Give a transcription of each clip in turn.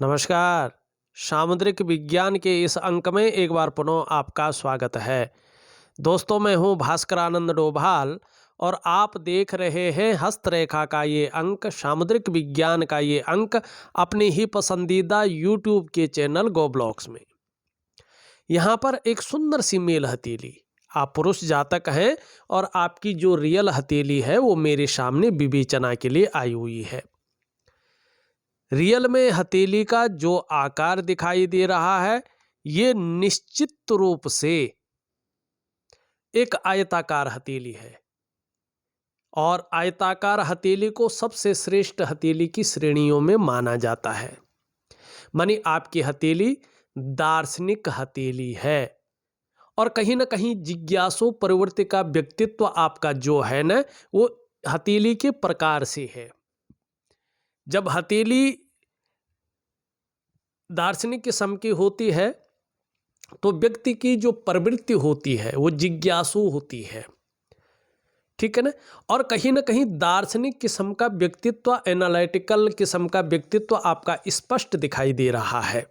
नमस्कार। सामुद्रिक विज्ञान के इस अंक में एक बार पुनः आपका स्वागत है। दोस्तों, मैं हूं भास्कर आनंद डोभाल और आप देख रहे हैं हस्तरेखा का ये अंक, सामुद्रिक विज्ञान का ये अंक अपनी ही पसंदीदा यूट्यूब के चैनल गो ब्लॉग्स में। यहाँ पर एक सुंदर सी मेल हथेली, आप पुरुष जातक हैं और आपकी जो रियल हथेली है वो मेरे सामने विवेचना के लिए आई हुई है। रियल में हथेली का जो आकार दिखाई दे रहा है ये निश्चित रूप से एक आयताकार हथेली है और आयताकार हथेली को सबसे श्रेष्ठ हथेली की श्रेणियों में माना जाता है। मानी आपकी हथेली दार्शनिक हथेली है और कहीं ना कहीं जिज्ञासु प्रवृत्ति का व्यक्तित्व आपका जो है ना वो हथेली के प्रकार से है। जब हथेली दार्शनिक किस्म की होती है तो व्यक्ति की जो प्रवृत्ति होती है वो जिज्ञासु होती है, ठीक है ना। और कहीं ना कहीं दार्शनिक किस्म का व्यक्तित्व, एनालिटिकल किस्म का व्यक्तित्व आपका स्पष्ट दिखाई दे रहा है।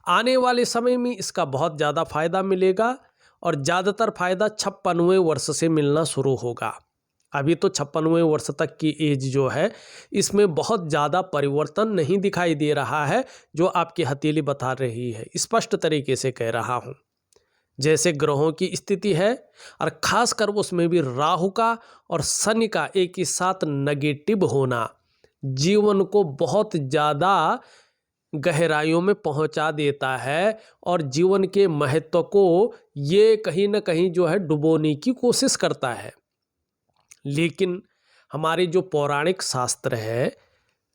आने वाले समय में इसका बहुत ज़्यादा फायदा मिलेगा और ज़्यादातर फायदा 56वें वर्ष से मिलना शुरू होगा। अभी तो 56वें वर्ष तक की एज जो है इसमें बहुत ज़्यादा परिवर्तन नहीं दिखाई दे रहा है, जो आपकी हथेली बता रही है। स्पष्ट तरीके से कह रहा हूँ, जैसे ग्रहों की स्थिति है और खासकर उसमें भी राहु का और शनि का एक ही साथ नेगेटिव होना जीवन को बहुत ज़्यादा गहराइयों में पहुंचा देता है और जीवन के महत्व को ये कहीं ना कहीं जो है डुबोने की कोशिश करता है। लेकिन हमारे जो पौराणिक शास्त्र है,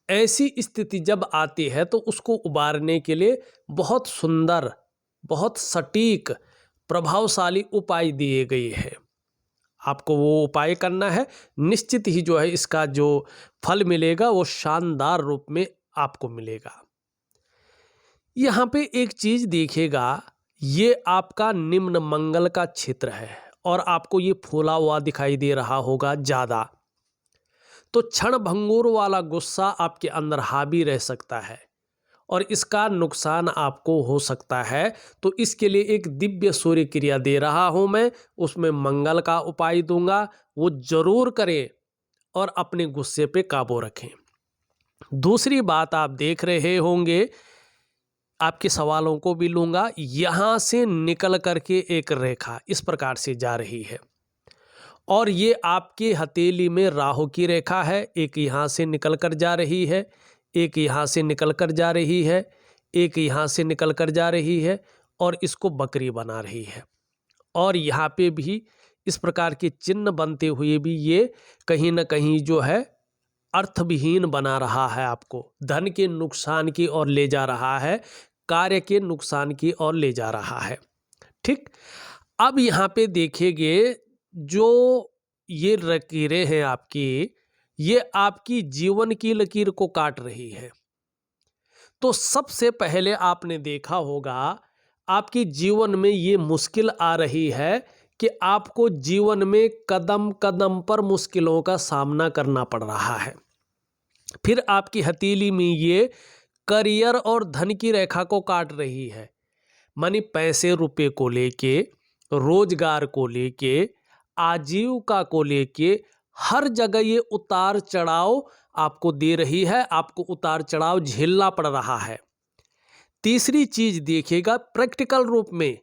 ऐसी स्थिति जब आती है तो उसको उबारने के लिए बहुत सुंदर, बहुत सटीक, प्रभावशाली उपाय दिए गए हैं। आपको वो उपाय करना है, निश्चित ही जो है इसका जो फल मिलेगा वो शानदार रूप में आपको मिलेगा। यहाँ पे एक चीज देखिएगा, ये आपका निम्न मंगल का क्षेत्र है और आपको ये फूला हुआ दिखाई दे रहा होगा ज़्यादा, तो क्षण भंगुर वाला गुस्सा आपके अंदर हावी रह सकता है और इसका नुकसान आपको हो सकता है। तो इसके लिए एक दिव्य सूर्य क्रिया दे रहा हूं मैं, उसमें मंगल का उपाय दूंगा, वो जरूर करें और अपने गुस्से पे काबू रखें। दूसरी बात, आप देख रहे होंगे, आपके सवालों को भी लूंगा, यहां से निकल करके एक रेखा इस प्रकार से जा रही है और ये आपके हथेली में राहु की रेखा है। एक यहां से निकल कर जा रही है, एक यहां से निकल कर जा रही है, एक यहां से निकल कर जा रही है और इसको बकरी बना रही है। और यहाँ पे भी इस प्रकार के चिन्ह बनते हुए भी ये कहीं ना कहीं जो है अर्थविहीन बना रहा है, आपको धन के नुकसान की ओर ले जा रहा है, कार्य के नुकसान की ओर ले जा रहा है। ठीक, अब यहाँ पे देखेंगे, जो ये लकीरें हैं आपकी, ये आपकी जीवन की लकीर को काट रही है। तो सबसे पहले आपने देखा होगा आपकी जीवन में ये मुश्किल आ रही है कि आपको जीवन में कदम कदम पर मुश्किलों का सामना करना पड़ रहा है। फिर आपकी हथेली में ये करियर और धन की रेखा को काट रही है, मानी पैसे रुपए को लेके, रोजगार को लेके, आजीविका को लेके हर जगह ये उतार चढ़ाव आपको दे रही है, आपको उतार चढ़ाव झेलना पड़ रहा है। तीसरी चीज देखिएगा, प्रैक्टिकल रूप में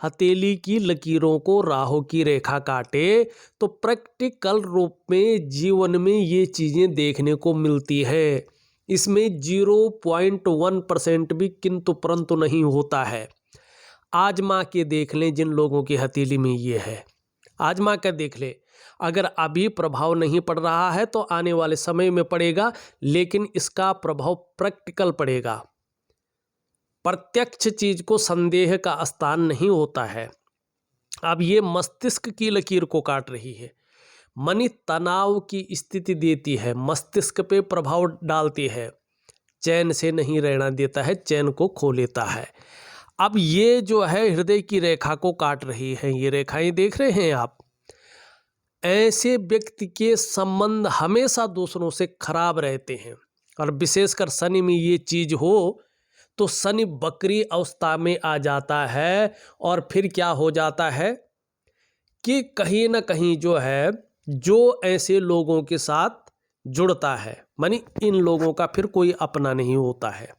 हथेली की लकीरों को राहु की रेखा काटे तो प्रैक्टिकल रूप में जीवन में ये चीजें देखने को मिलती है। इसमें 0.1% भी किंतु परंतु नहीं होता है। आजमा के देख लें, जिन लोगों की हथेली में ये है, आजमा कर देख ले। अगर अभी प्रभाव नहीं पड़ रहा है तो आने वाले समय में पड़ेगा, लेकिन इसका प्रभाव प्रैक्टिकल पड़ेगा। प्रत्यक्ष चीज को संदेह का स्थान नहीं होता है। अब ये मस्तिष्क की लकीर को काट रही है, मनी तनाव की स्थिति देती है, मस्तिष्क पे प्रभाव डालती है, चैन से नहीं रहना देता है, चैन को खो लेता है। अब ये जो है हृदय की रेखा को काट रही है, ये रेखाएं देख रहे हैं आप। ऐसे व्यक्ति के संबंध हमेशा दूसरों से खराब रहते हैं, और विशेषकर शनि में ये चीज़ हो तो शनि बकरी अवस्था में आ जाता है और फिर क्या हो जाता है कि कहीं ना कहीं जो है, जो ऐसे लोगों के साथ जुड़ता है, मानी इन लोगों का फिर कोई अपना नहीं होता है।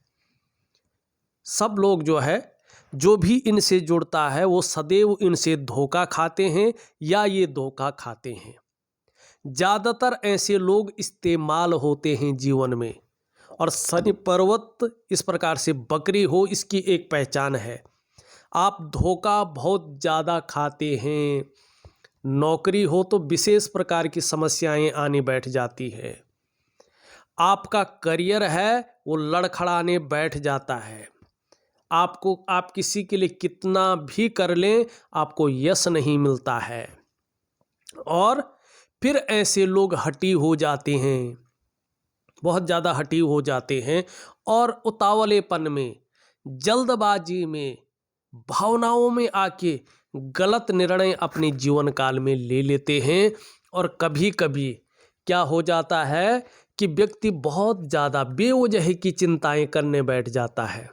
सब लोग जो है, जो भी इनसे जुड़ता है वो सदैव इनसे धोखा खाते हैं या ये धोखा खाते हैं। ज़्यादातर ऐसे लोग इस्तेमाल होते हैं जीवन में। और शनि पर्वत इस प्रकार से बकरी हो, इसकी एक पहचान है। आप धोखा बहुत ज़्यादा खाते हैं। नौकरी हो तो विशेष प्रकार की समस्याएं आने बैठ जाती है। आपका करियर है वो लड़खड़ाने बैठ जाता है। आप किसी के लिए कितना भी कर लें, आपको यश नहीं मिलता है। और फिर ऐसे लोग हठी हो जाते हैं, बहुत ज़्यादा हठी हो जाते हैं और उतावलेपन में, जल्दबाजी में, भावनाओं में आके गलत निर्णय अपने जीवन काल में ले लेते हैं। और कभी कभी क्या हो जाता है कि व्यक्ति बहुत ज़्यादा बेवजह की चिंताएं करने बैठ जाता है,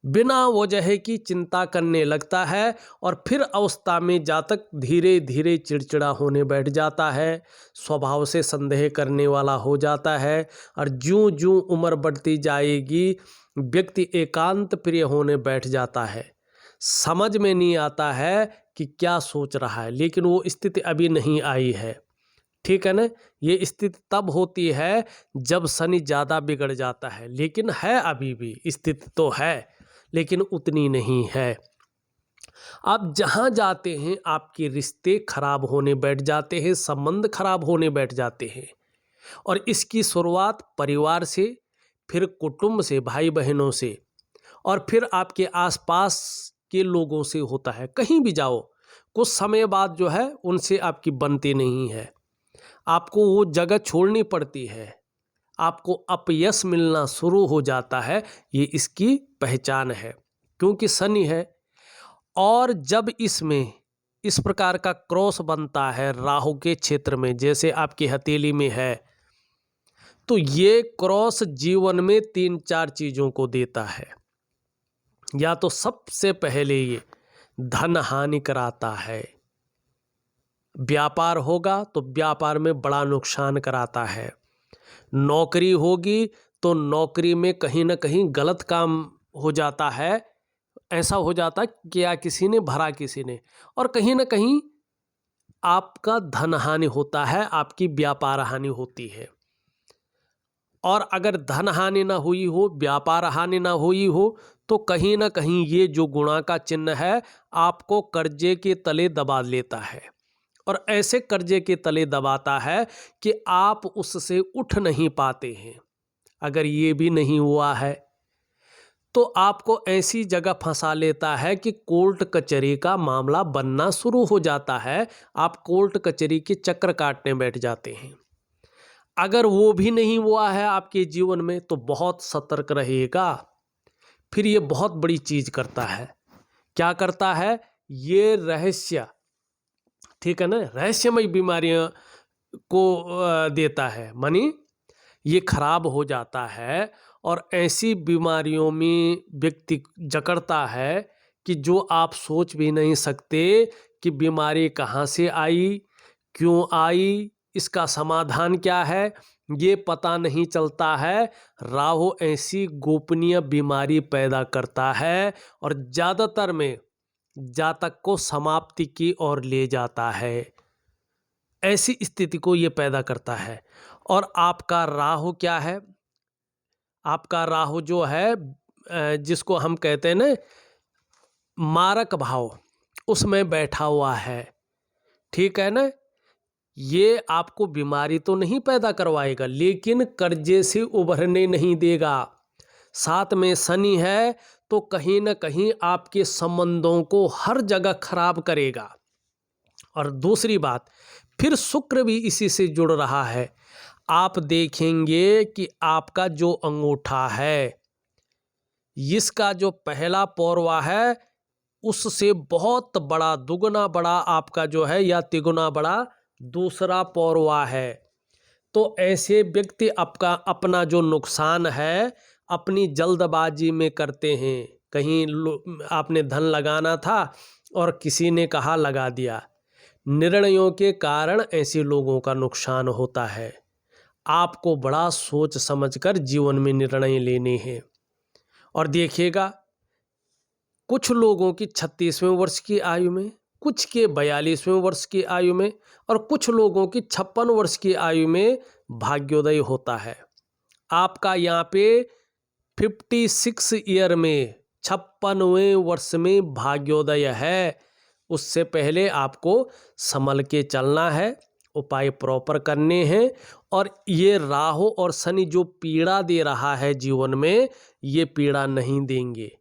बिना वजह की चिंता करने लगता है और फिर अवस्था में जातक धीरे धीरे चिड़चिड़ा होने बैठ जाता है, स्वभाव से संदेह करने वाला हो जाता है। और ज्यों ज्यों उम्र बढ़ती जाएगी व्यक्ति एकांत प्रिय होने बैठ जाता है। समझ में नहीं आता है कि क्या सोच रहा है, लेकिन वो स्थिति अभी नहीं आई है। ठीक है ना। ये स्थिति तब होती है जब शनि ज़्यादा बिगड़ जाता है, लेकिन है अभी भी स्थिति तो है, लेकिन उतनी नहीं है। आप जहाँ जाते हैं आपके रिश्ते खराब होने बैठ जाते हैं, संबंध खराब होने बैठ जाते हैं। और इसकी शुरुआत परिवार से, फिर कुटुंब से, भाई बहनों से, और फिर आपके आसपास के लोगों से होता है। कहीं भी जाओ कुछ समय बाद जो है उनसे आपकी बनती नहीं है, आपको वो जगह छोड़नी पड़ती है, आपको अपयश मिलना शुरू हो जाता है। ये इसकी पहचान है, क्योंकि शनि है। और जब इसमें इस प्रकार का क्रॉस बनता है राहु के क्षेत्र में, जैसे आपकी हथेली में है, तो ये क्रॉस जीवन में 3-4 चीज़ों को देता है। या तो सबसे पहले ये धन हानि कराता है, व्यापार होगा तो व्यापार में बड़ा नुकसान कराता है, नौकरी होगी तो नौकरी में कहीं ना कहीं गलत काम हो जाता है, ऐसा हो जाता है कि या किसी ने भरा किसी ने, और कहीं ना कहीं आपका धन हानि होता है, आपकी व्यापार हानि होती है। और अगर धन हानि ना हुई हो, व्यापार हानि ना हुई हो, तो कहीं ना कहीं ये जो गुणा का चिन्ह है आपको कर्जे के तले दबा लेता है। और ऐसे कर्जे के तले दबाता है कि आप उससे उठ नहीं पाते हैं। अगर ये भी नहीं हुआ है तो आपको ऐसी जगह फंसा लेता है कि कोर्ट कचहरी का मामला बनना शुरू हो जाता है, आप कोर्ट कचहरी के चक्कर काटने बैठ जाते हैं। अगर वो भी नहीं हुआ है आपके जीवन में तो बहुत सतर्क रहेगा। फिर ये बहुत बड़ी चीज करता है। क्या करता है? ये रहस्य, ठीक है ना, रहस्यमय बीमारियों को देता है, मानी ये खराब हो जाता है और ऐसी बीमारियों में व्यक्ति जकड़ता है कि जो आप सोच भी नहीं सकते कि बीमारी कहाँ से आई, क्यों आई, इसका समाधान क्या है, ये पता नहीं चलता है। राहु ऐसी गोपनीय बीमारी पैदा करता है और ज़्यादातर में जातक को समाप्ति की ओर ले जाता है। ऐसी स्थिति को ये पैदा करता है। और आपका राहु क्या है? आपका राहु जो है जिसको हम कहते हैं ना मारक भाव, उसमें बैठा हुआ है, ठीक है ना। ये आपको बीमारी तो नहीं पैदा करवाएगा, लेकिन कर्जे से उभरने नहीं देगा। साथ में शनि है तो कहीं ना कहीं आपके संबंधों को हर जगह खराब करेगा। और दूसरी बात, फिर शुक्र भी इसी से जुड़ रहा है। आप देखेंगे कि आपका जो अंगूठा है, इसका जो पहला पौरवा है उससे बहुत बड़ा, दुगना बड़ा आपका जो है या तिगुना बड़ा दूसरा पौरवा है। तो ऐसे व्यक्ति अपना जो नुकसान है अपनी जल्दबाजी में करते हैं। कहीं आपने धन लगाना था और किसी ने कहा लगा दिया। निर्णयों के कारण ऐसे लोगों का नुकसान होता है। आपको बड़ा सोच समझकर जीवन में निर्णय लेने हैं। और देखिएगा, कुछ लोगों की 36वें वर्ष की आयु में, कुछ के 42वें वर्ष की आयु में और कुछ लोगों की 56 वर्ष की आयु में भाग्योदय होता है। आपका यहाँ पे 56 ईयर में 56वें वर्ष में भाग्योदय है। उससे पहले आपको संभल के चलना है, उपाय प्रॉपर करने हैं। और ये राहु और शनि जो पीड़ा दे रहा है जीवन में, ये पीड़ा नहीं देंगे।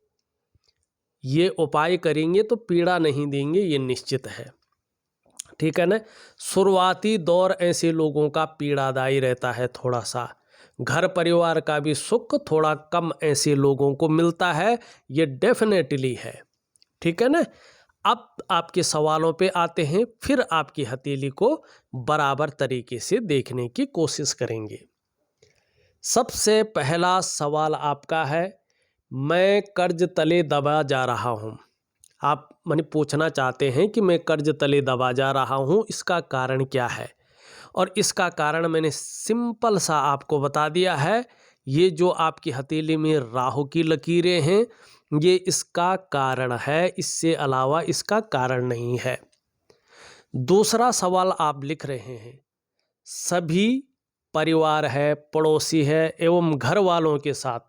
ये उपाय करेंगे तो पीड़ा नहीं देंगे, ये निश्चित है। ठीक है ना। शुरुआती दौर ऐसे लोगों का पीड़ादायी रहता है थोड़ा सा। घर परिवार का भी सुख थोड़ा कम ऐसे लोगों को मिलता है, ये डेफिनेटली है। ठीक है ना। अब आपके सवालों पे आते हैं, फिर आपकी हथेली को बराबर तरीके से देखने की कोशिश करेंगे। सबसे पहला सवाल आपका है, मैं कर्ज तले दबा जा रहा हूँ। आप माने पूछना चाहते हैं कि मैं कर्ज तले दबा जा रहा हूँ, इसका कारण क्या है। और इसका कारण मैंने सिंपल सा आपको बता दिया है। ये जो आपकी हथेली में राहु की लकीरें हैं, ये इसका कारण है, इससे अलावा इसका कारण नहीं है। दूसरा सवाल आप लिख रहे हैं, सभी परिवार है, पड़ोसी है एवं घर वालों के साथ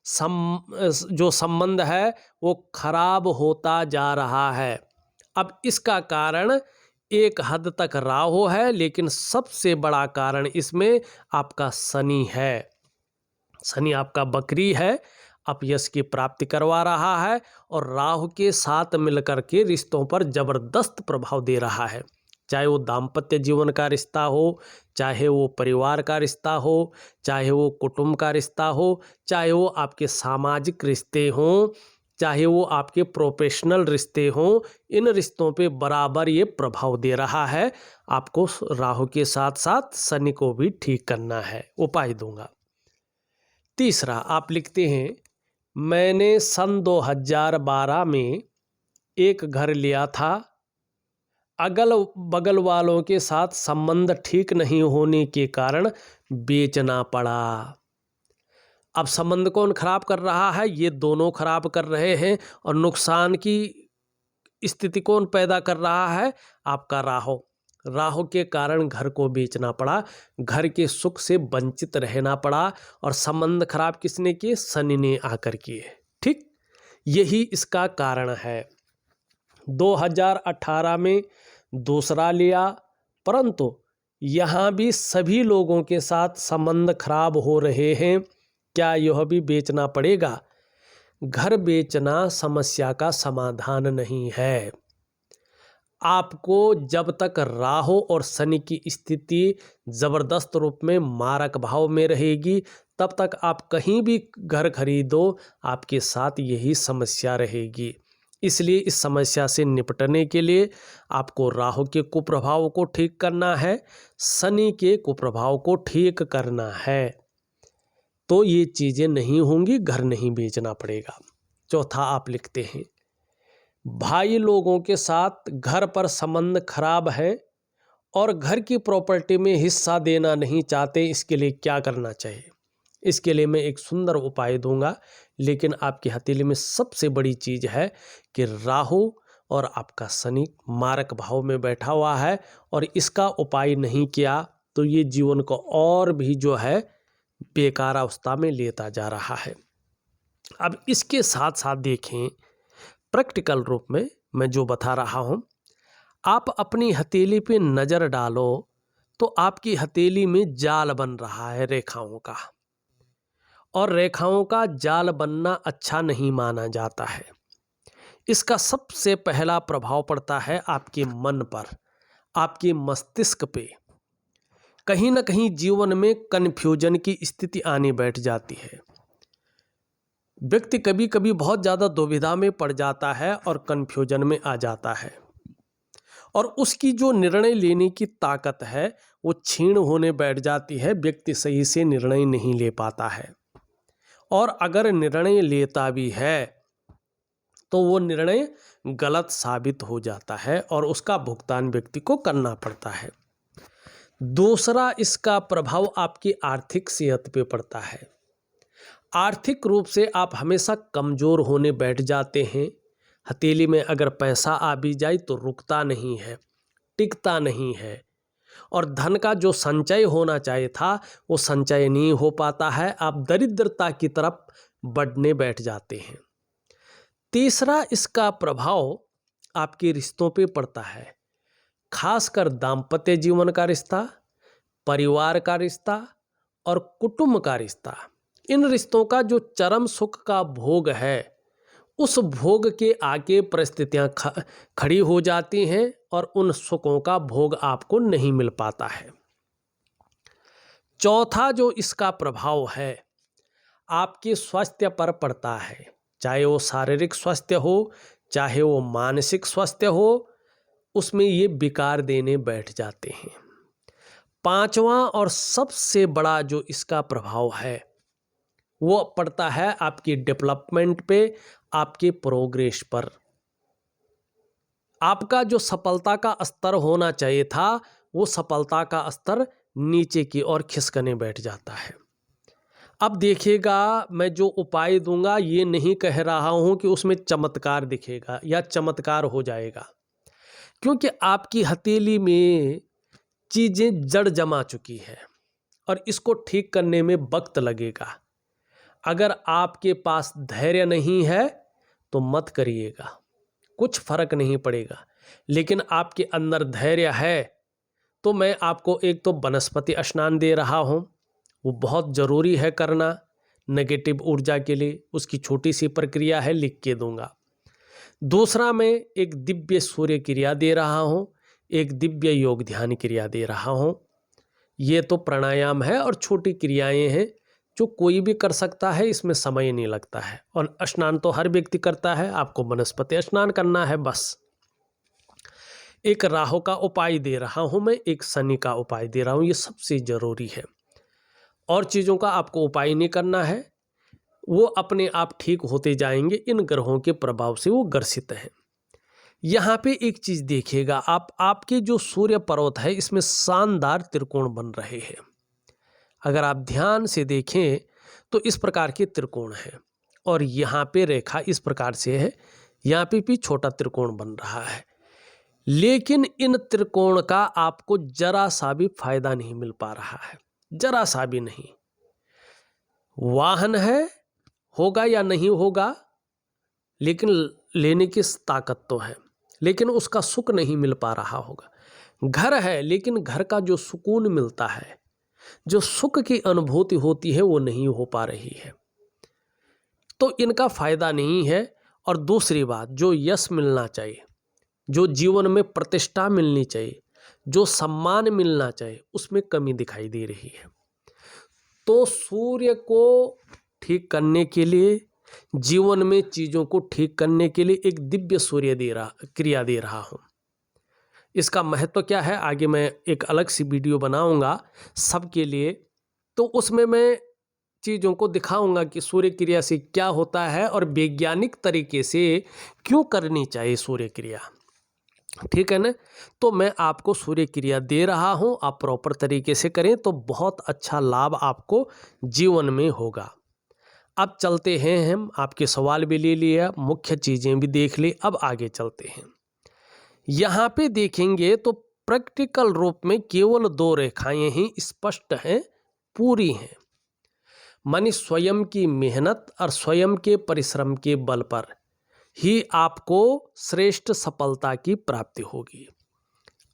जो संबंध है वो खराब होता जा रहा है। अब इसका कारण एक हद तक राहु है, लेकिन सबसे बड़ा कारण इसमें आपका शनि है। शनि आपका बकरी है, अपयश की प्राप्ति करवा रहा है और राहु के साथ मिलकर के रिश्तों पर जबरदस्त प्रभाव दे रहा है। चाहे वो दाम्पत्य जीवन का रिश्ता हो, चाहे वो परिवार का रिश्ता हो, चाहे वो कुटुंब का रिश्ता हो, चाहे वो आपके सामाजिक रिश्ते हों, चाहे वो आपके प्रोफेशनल रिश्ते हों, इन रिश्तों पे बराबर ये प्रभाव दे रहा है। आपको राहु के साथ साथ शनि को भी ठीक करना है, उपाय दूंगा। तीसरा आप लिखते हैं, मैंने सन 2012 में एक घर लिया था। अगल बगल वालों के साथ संबंध ठीक नहीं होने के कारण बेचना पड़ा। अब संबंध कौन खराब कर रहा है? ये दोनों खराब कर रहे हैं। और नुकसान की स्थिति कौन पैदा कर रहा है? आपका राहु। राहु के कारण घर को बेचना पड़ा, घर के सुख से वंचित रहना पड़ा। और संबंध खराब किसने किए? शनि ने आकर किए। ठीक, यही इसका कारण है। 2018 में दूसरा लिया, परंतु यहाँ भी सभी लोगों के साथ संबंध खराब हो रहे हैं। क्या यह भी बेचना पड़ेगा? घर बेचना समस्या का समाधान नहीं है। आपको जब तक राहु और शनि की स्थिति जबरदस्त रूप में मारक भाव में रहेगी, तब तक आप कहीं भी घर खरीदो, आपके साथ यही समस्या रहेगी। इसलिए इस समस्या से निपटने के लिए आपको राहु के कुप्रभाव को ठीक करना है, शनि के कुप्रभाव को ठीक करना है। तो ये चीज़ें नहीं होंगी, घर नहीं बेचना पड़ेगा। चौथा आप लिखते हैं, भाई लोगों के साथ घर पर संबंध खराब है और घर की प्रॉपर्टी में हिस्सा देना नहीं चाहते, इसके लिए क्या करना चाहिए? इसके लिए मैं एक सुंदर उपाय दूंगा, लेकिन आपकी हथेली में सबसे बड़ी चीज़ है कि राहु और आपका शनि मारक भाव में बैठा हुआ है और इसका उपाय नहीं किया तो ये जीवन को और भी जो है बेकार अवस्था में लेता जा रहा है। अब इसके साथ साथ देखें, प्रैक्टिकल रूप में मैं जो बता रहा हूँ, आप अपनी हथेली पे नज़र डालो तो आपकी हथेली में जाल बन रहा है रेखाओं का, और रेखाओं का जाल बनना अच्छा नहीं माना जाता है। इसका सबसे पहला प्रभाव पड़ता है आपके मन पर, आपके मस्तिष्क पे। कहीं ना कहीं जीवन में कन्फ्यूजन की स्थिति आने बैठ जाती है। व्यक्ति कभी कभी बहुत ज़्यादा दुविधा में पड़ जाता है और कन्फ्यूजन में आ जाता है और उसकी जो निर्णय लेने की ताकत है वो क्षीण होने बैठ जाती है, व्यक्ति सही से निर्णय नहीं ले पाता है। और अगर निर्णय लेता भी है तो वो निर्णय गलत साबित हो जाता है और उसका भुगतान व्यक्ति को करना पड़ता है। दूसरा, इसका प्रभाव आपकी आर्थिक सेहत पे पड़ता है। आर्थिक रूप से आप हमेशा कमज़ोर होने बैठ जाते हैं। हथेली में अगर पैसा आ भी जाए तो रुकता नहीं है, टिकता नहीं है, और धन का जो संचय होना चाहिए था वो संचय नहीं हो पाता है। आप दरिद्रता की तरफ बढ़ने बैठ जाते हैं। तीसरा, इसका प्रभाव आपके रिश्तों पे पड़ता है, खासकर दाम्पत्य जीवन का रिश्ता, परिवार का रिश्ता और कुटुंब का रिश्ता। इन रिश्तों का जो चरम सुख का भोग है, उस भोग के आगे परिस्थितियां खड़ी हो जाती हैं और उन सुखों का भोग आपको नहीं मिल पाता है। चौथा, जो इसका प्रभाव है आपके स्वास्थ्य पर पड़ता है, चाहे वो शारीरिक स्वास्थ्य हो चाहे वो मानसिक स्वास्थ्य हो, उसमें ये विकार देने बैठ जाते हैं। पांचवा और सबसे बड़ा जो इसका प्रभाव है वो पड़ता है आपकी डेवलपमेंट पे, आपके प्रोग्रेस पर। आपका जो सफलता का स्तर होना चाहिए था वो सफलता का स्तर नीचे की ओर खिसकने बैठ जाता है। अब देखिएगा, मैं जो उपाय दूंगा ये नहीं कह रहा हूं कि उसमें चमत्कार दिखेगा या चमत्कार हो जाएगा, क्योंकि आपकी हथेली में चीज़ें जड़ जमा चुकी है और इसको ठीक करने में वक्त लगेगा। अगर आपके पास धैर्य नहीं है तो मत करिएगा, कुछ फर्क नहीं पड़ेगा। लेकिन आपके अंदर धैर्य है तो मैं आपको एक तो वनस्पति स्नान दे रहा हूँ, वो बहुत ज़रूरी है करना नेगेटिव ऊर्जा के लिए। उसकी छोटी सी प्रक्रिया है, लिख के दूंगा। दूसरा, मैं एक दिव्य सूर्य क्रिया दे रहा हूँ, एक दिव्य योग ध्यान क्रिया दे रहा हूँ। ये तो प्राणायाम है और छोटी क्रियाएं हैं जो कोई भी कर सकता है, इसमें समय नहीं लगता है। और स्नान तो हर व्यक्ति करता है, आपको वनस्पति स्नान करना है बस। एक राहु का उपाय दे रहा हूँ मैं, एक शनि का उपाय दे रहा हूँ, ये सबसे ज़रूरी है। और चीज़ों का आपको उपाय नहीं करना है, वो अपने आप ठीक होते जाएंगे। इन ग्रहों के प्रभाव से वो ग्रसित हैं। यहाँ पे एक चीज़ देखिएगा, आपके जो सूर्य पर्वत है इसमें शानदार त्रिकोण बन रहे हैं। अगर आप ध्यान से देखें तो इस प्रकार के त्रिकोण है और यहाँ पे रेखा इस प्रकार से है, यहाँ पे भी छोटा त्रिकोण बन रहा है। लेकिन इन त्रिकोण का आपको जरा सा भी फायदा नहीं मिल पा रहा है, जरा सा भी नहीं। वाहन है, होगा या नहीं होगा, लेकिन लेने की ताकत तो है, लेकिन उसका सुख नहीं मिल पा रहा होगा। घर है, लेकिन घर का जो सुकून मिलता है, जो सुख की अनुभूति होती है, वो नहीं हो पा रही है। तो इनका फायदा नहीं है। और दूसरी बात, जो यश मिलना चाहिए, जो जीवन में प्रतिष्ठा मिलनी चाहिए, जो सम्मान मिलना चाहिए, उसमें कमी दिखाई दे रही है। तो सूर्य को ठीक करने के लिए, जीवन में चीज़ों को ठीक करने के लिए एक दिव्य सूर्य क्रिया दे रहा हूँ। इसका महत्व क्या है, आगे मैं एक अलग सी वीडियो बनाऊंगा सबके लिए, तो उसमें मैं चीज़ों को दिखाऊंगा कि सूर्य क्रिया से क्या होता है और वैज्ञानिक तरीके से क्यों करनी चाहिए सूर्य क्रिया। ठीक है ना। तो मैं आपको सूर्य क्रिया दे रहा हूँ, आप प्रॉपर तरीके से करें तो बहुत अच्छा लाभ आपको जीवन में होगा। अब चलते हैं, हम आपके सवाल भी ले लिया, मुख्य चीज़ें भी देख ली, अब आगे चलते हैं। यहाँ पे देखेंगे तो प्रैक्टिकल रूप में केवल 2 रेखाएं ही स्पष्ट हैं, पूरी हैं। मानी स्वयं की मेहनत और स्वयं के परिश्रम के बल पर ही आपको श्रेष्ठ सफलता की प्राप्ति होगी।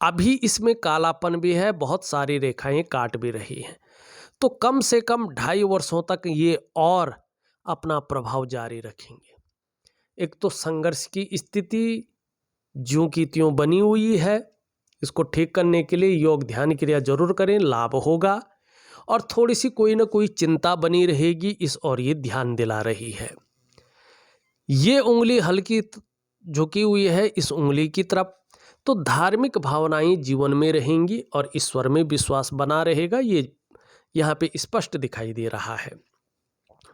अभी इसमें कालापन भी है, बहुत सारी रेखाएं काट भी रही हैं, तो कम से कम 2.5 वर्षों तक ये और अपना प्रभाव जारी रखेंगे। एक तो संघर्ष की स्थिति ज्यों की त्यों बनी हुई है, इसको ठीक करने के लिए योग ध्यान क्रिया जरूर करें, लाभ होगा। और थोड़ी सी कोई ना कोई चिंता बनी रहेगी, इस और ये ध्यान दिला रही है। ये उंगली हल्की झुकी हुई है इस उंगली की तरफ, तो धार्मिक भावनाएं जीवन में रहेंगी और ईश्वर में विश्वास बना रहेगा, ये यहाँ पे स्पष्ट दिखाई दे रहा है।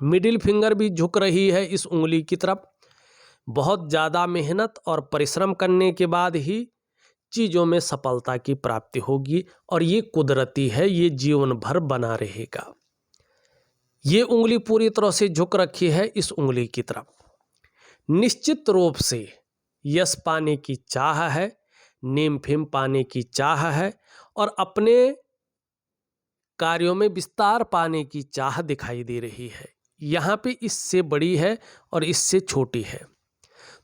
मिडिल फिंगर भी झुक रही है इस उंगली की तरफ। बहुत ज़्यादा मेहनत और परिश्रम करने के बाद ही चीज़ों में सफलता की प्राप्ति होगी और ये कुदरती है, ये जीवन भर बना रहेगा। ये उंगली पूरी तरह से झुक रखी है इस उंगली की तरफ। निश्चित रूप से यश पाने की चाह है, नेम फेम पाने की चाह है और अपने कार्यों में विस्तार पाने की चाह दिखाई दे रही है। यहाँ पे इससे बड़ी है और इससे छोटी है,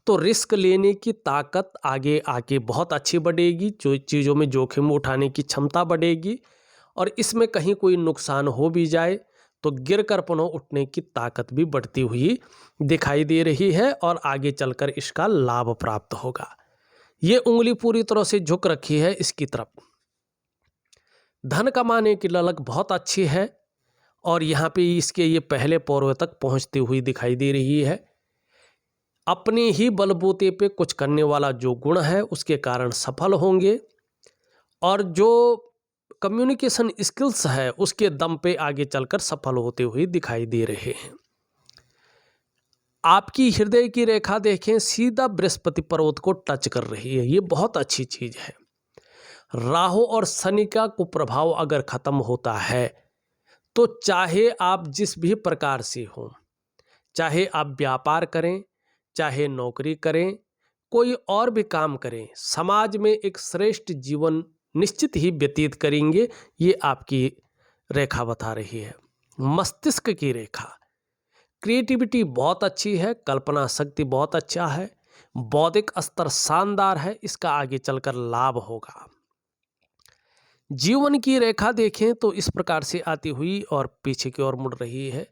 तो रिस्क लेने की ताकत आगे आके बहुत अच्छी बढ़ेगी, जो चीज़ों में जोखिम उठाने की क्षमता बढ़ेगी और इसमें कहीं कोई नुकसान हो भी जाए तो गिर कर पुनः उठने की ताकत भी बढ़ती हुई दिखाई दे रही है और आगे चलकर इसका लाभ प्राप्त होगा। ये उंगली पूरी तरह से झुक रखी है इसकी तरफ। धन कमाने की ललक बहुत अच्छी है और यहाँ पे इसके ये पहले पौरों तक पहुँचती हुई दिखाई दे रही है। अपने ही बलबूते पे कुछ करने वाला जो गुण है उसके कारण सफल होंगे और जो कम्युनिकेशन स्किल्स है उसके दम पे आगे चलकर सफल होते हुए दिखाई दे रहे हैं। आपकी हृदय की रेखा देखें, सीधा बृहस्पति पर्वत को टच कर रही है, ये बहुत अच्छी चीज है। राहु और शनि का कुप्रभाव अगर खत्म होता है तो चाहे आप जिस भी प्रकार से हो, चाहे आप व्यापार करें, चाहे नौकरी करें, कोई और भी काम करें, समाज में एक श्रेष्ठ जीवन निश्चित ही व्यतीत करेंगे। ये आपकी रेखा बता रही है। मस्तिष्क की रेखा, क्रिएटिविटी बहुत अच्छी है, कल्पना शक्ति बहुत अच्छा है, बौद्धिक स्तर शानदार है, इसका आगे चलकर लाभ होगा। जीवन की रेखा देखें तो इस प्रकार से आती हुई और पीछे की ओर मुड़ रही है।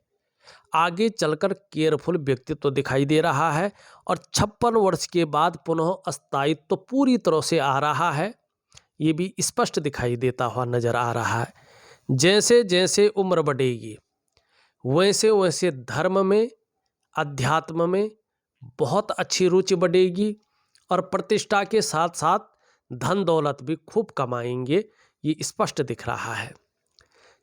आगे चलकर केयरफुल व्यक्तित्व दिखाई दे रहा है और 56 वर्ष के बाद पुनः स्थायित्व तो पूरी तरह से आ रहा है, ये भी स्पष्ट दिखाई देता हुआ नजर आ रहा है। जैसे जैसे उम्र बढ़ेगी वैसे वैसे धर्म में, अध्यात्म में बहुत अच्छी रुचि बढ़ेगी और प्रतिष्ठा के साथ साथ धन दौलत भी खूब कमाएंगे, ये स्पष्ट दिख रहा है।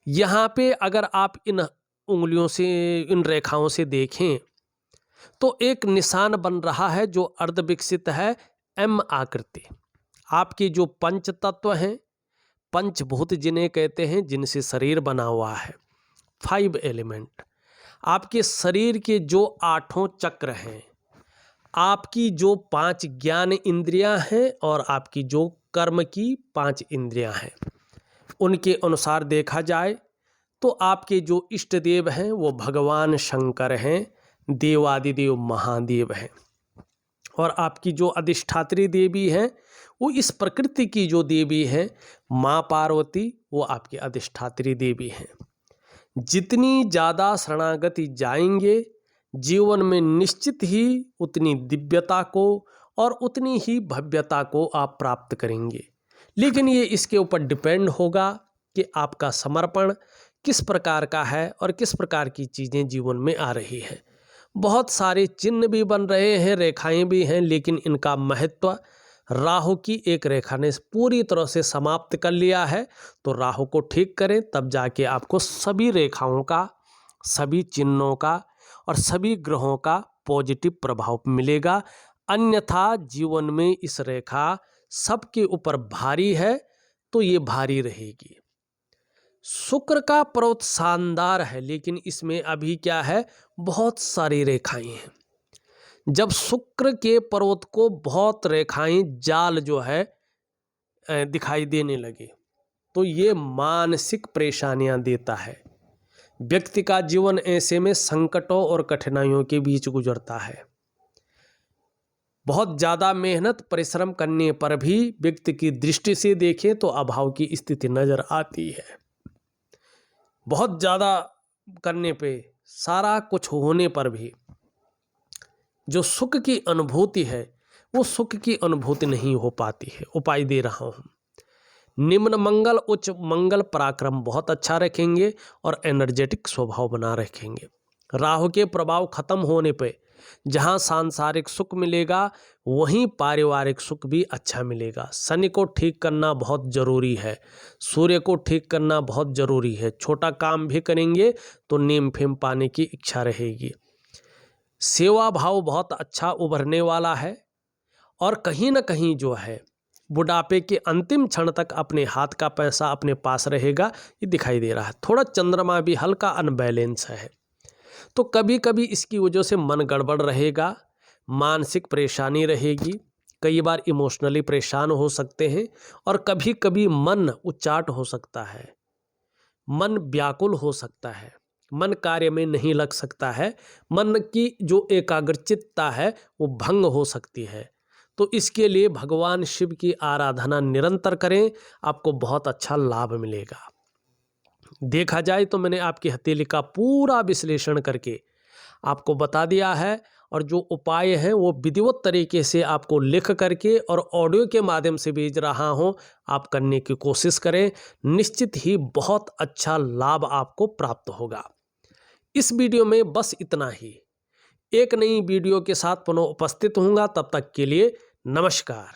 यहाँ पे अगर आप इन उंगलियों से, इन रेखाओं से देखें तो एक निशान बन रहा है जो अर्ध विकसित है, एम आकृति। आपके जो पंच तत्व हैं, पंचभूत जिन्हें कहते हैं, जिनसे शरीर बना हुआ है, 5 एलिमेंट, आपके शरीर के जो 8 चक्र हैं, आपकी जो 5 ज्ञान इंद्रियां हैं और आपकी जो कर्म की 5 इंद्रियां हैं, उनके अनुसार देखा जाए तो आपके जो इष्ट देव हैं वो भगवान शंकर हैं, देवादिदेव महादेव हैं और आपकी जो अधिष्ठात्री देवी हैं वो इस प्रकृति की जो देवी हैं माँ पार्वती, वो आपकी अधिष्ठात्री देवी हैं। जितनी ज़्यादा शरणागति जाएंगे जीवन में निश्चित ही उतनी दिव्यता को और उतनी ही भव्यता को आप प्राप्त करेंगे, लेकिन ये इसके ऊपर डिपेंड होगा कि आपका समर्पण किस प्रकार का है और किस प्रकार की चीज़ें जीवन में आ रही हैं। बहुत सारे चिन्ह भी बन रहे हैं, रेखाएं भी हैं, लेकिन इनका महत्व राहु की एक रेखा ने पूरी तरह से समाप्त कर लिया है। तो राहु को ठीक करें, तब जाके आपको सभी रेखाओं का, सभी चिन्हों का और सभी ग्रहों का पॉजिटिव प्रभाव मिलेगा। अन्यथा जीवन में इस रेखा सबके ऊपर भारी है तो ये भारी रहेगी। शुक्र का पर्वत शानदार है, लेकिन इसमें अभी क्या है, बहुत सारी रेखाएं हैं। जब शुक्र के पर्वत को बहुत रेखाएं, जाल जो है दिखाई देने लगे तो ये मानसिक परेशानियां देता है। व्यक्ति का जीवन ऐसे में संकटों और कठिनाइयों के बीच गुजरता है। बहुत ज़्यादा मेहनत परिश्रम करने पर भी व्यक्ति की दृष्टि से देखें तो अभाव की स्थिति नजर आती है। बहुत ज़्यादा करने पे, सारा कुछ होने पर भी जो सुख की अनुभूति है वो सुख की अनुभूति नहीं हो पाती है। उपाय दे रहा हूँ, निम्न मंगल उच्च मंगल पराक्रम बहुत अच्छा रखेंगे और एनर्जेटिक स्वभाव बना रखेंगे। राहु के प्रभाव खत्म होने पे जहाँ सांसारिक सुख मिलेगा वहीं पारिवारिक सुख भी अच्छा मिलेगा। शनि को ठीक करना बहुत ज़रूरी है, सूर्य को ठीक करना बहुत ज़रूरी है। छोटा काम भी करेंगे तो नीम फेम पाने की इच्छा रहेगी। सेवा भाव बहुत अच्छा उभरने वाला है और कहीं ना कहीं जो है बुढ़ापे के अंतिम क्षण तक अपने हाथ का पैसा अपने पास रहेगा, ये दिखाई दे रहा है। थोड़ा चंद्रमा भी हल्का अनबैलेंस है, तो कभी कभी इसकी वजह से मन गड़बड़ रहेगा, मानसिक परेशानी रहेगी, कई बार इमोशनली परेशान हो सकते हैं और कभी कभी मन उचाट हो सकता है, मन व्याकुल हो सकता है, मन कार्य में नहीं लग सकता है, मन की जो एकाग्रचित्तता है वो भंग हो सकती है। तो इसके लिए भगवान शिव की आराधना निरंतर करें, आपको बहुत अच्छा लाभ मिलेगा। देखा जाए तो मैंने आपकी हथेली का पूरा विश्लेषण करके आपको बता दिया है और जो उपाय हैं वो विधिवत तरीके से आपको लिख करके और ऑडियो के माध्यम से भेज रहा हूं, आप करने की कोशिश करें, निश्चित ही बहुत अच्छा लाभ आपको प्राप्त होगा। इस वीडियो में बस इतना ही। एक नई वीडियो के साथ पुनः उपस्थित होऊंगा, तब तक के लिए नमस्कार।